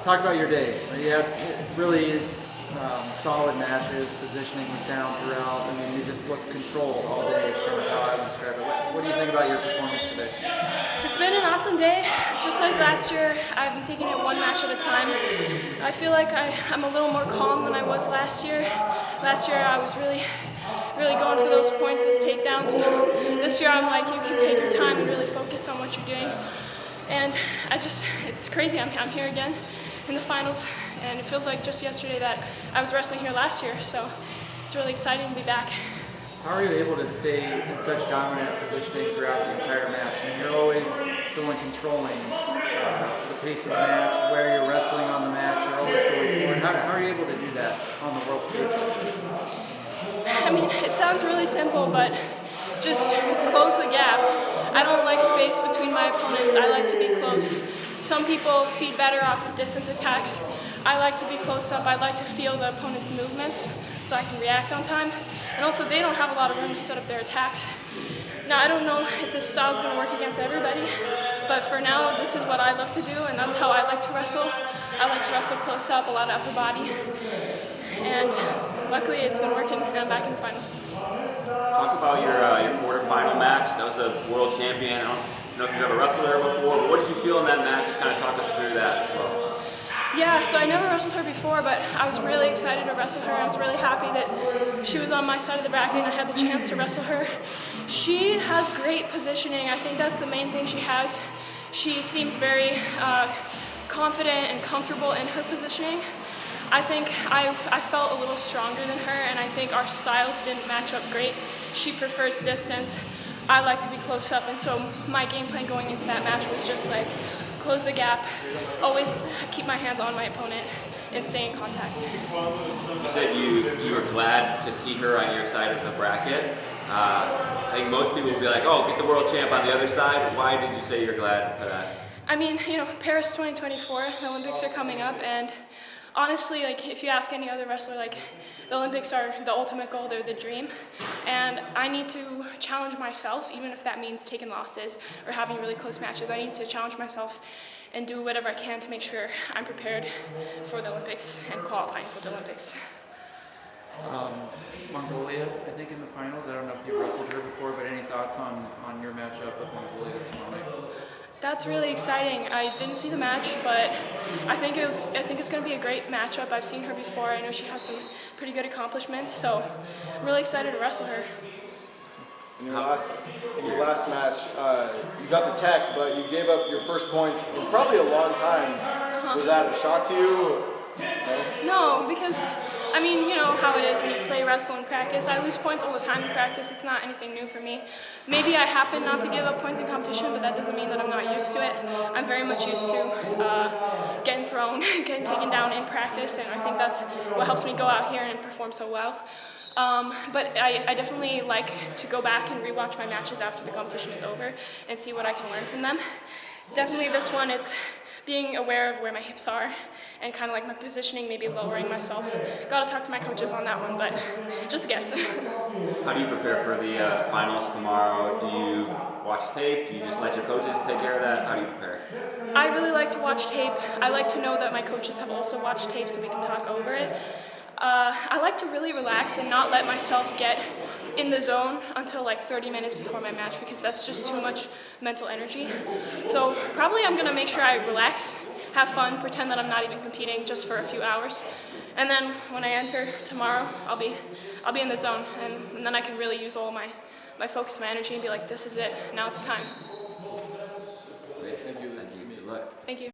talk about your day. You had really solid matches, positioning was sound throughout. I mean, you just looked controlled all day is kind of how I would describe it. What do you think about your performance today? It's been an awesome day. Just like last year, I've been taking it one match at a time. I feel like I'm a little more calm than I was last year. Last year, I was really going for those points, those takedowns. This year, I'm like, you can take your time and really focus on what you're doing. And it's crazy. I'm here again in the finals, and it feels like just yesterday that I was wrestling here last year. So it's really exciting to be back. How are you able to stay in such dominant positioning throughout the entire match? I mean, you're always the one controlling the pace of the match, where you're wrestling on the match, you're always going forward. How are you able to do that on the world stage? I mean, it sounds really simple, but just close the gap. I don't like space between my opponents. I like to be close. Some people feed better off of distance attacks. I like to be close up. I like to feel the opponent's movements so I can react on time. And also, they don't have a lot of room to set up their attacks. Now, I don't know if this style is going to work against everybody, but for now, this is what I love to do, and that's how I like to wrestle. I like to wrestle close up, a lot of upper body. And luckily, it's been working, and I'm back in the finals. Talk about your quarterfinal match. That was a world champion. I don't know if you've ever wrestled her before, but what did you feel in that match? Just kind of talk us through that as well. Yeah, so I never wrestled her before, but I was really excited to wrestle her. I was really happy that she was on my side of the bracket and I had the chance to wrestle her. She has great positioning. I think that's the main thing she has. She seems very confident and comfortable in her positioning. I think I felt a little stronger than her, and I think our styles didn't match up great. She prefers distance. I like to be close up, and so my game plan going into that match was just like close the gap, always keep my hands on my opponent, and stay in contact. You said you were glad to see her on your side of the bracket. I think most people would be like, oh, get the world champ on the other side. Why did you say you're glad for that? I mean, Paris 2024, the Olympics are coming up, and honestly, like, if you ask any other wrestler, like, the Olympics are the ultimate goal, they're the dream. And I need to challenge myself, even if that means taking losses or having really close matches. I need to challenge myself and do whatever I can to make sure I'm prepared for the Olympics and qualifying for the Olympics. Mongolia, I think, in the finals. I don't know if you've wrestled her before, but any thoughts on your matchup with Mongolia tomorrow night? That's really exciting. I didn't see the match, but I think it's going to be a great matchup. I've seen her before. I know she has some pretty good accomplishments, so I'm really excited to wrestle her. In your last match, you got the tech, but you gave up your first points in probably a long time. Was that a shock to you? No, because I mean, you know how it is when you play wrestle in practice. I lose points all the time in practice. It's not anything new for me. Maybe I happen not to give up points in competition, but that doesn't mean that I'm not used to it. I'm very much used to getting thrown, getting taken down in practice, and I think that's what helps me go out here and perform so well. But I definitely like to go back and rewatch my matches after the competition is over and see what I can learn from them. Definitely this one, it's being aware of where my hips are and kind of like my positioning, maybe lowering myself. Got to talk to my coaches on that one, but just a guess. How do you prepare for the finals tomorrow? Do you watch tape? Do you just let your coaches take care of that? How do you prepare? I really like to watch tape. I like to know that my coaches have also watched tape so we can talk over it. I like to really relax and not let myself get in the zone until like 30 minutes before my match because that's just too much mental energy. So probably I'm gonna make sure I relax, have fun, pretend that I'm not even competing just for a few hours. And then when I enter tomorrow, I'll be in the zone and then I can really use all my focus, my energy and be like, this is it, now it's time. Great. Thank you. Good luck. Thank you.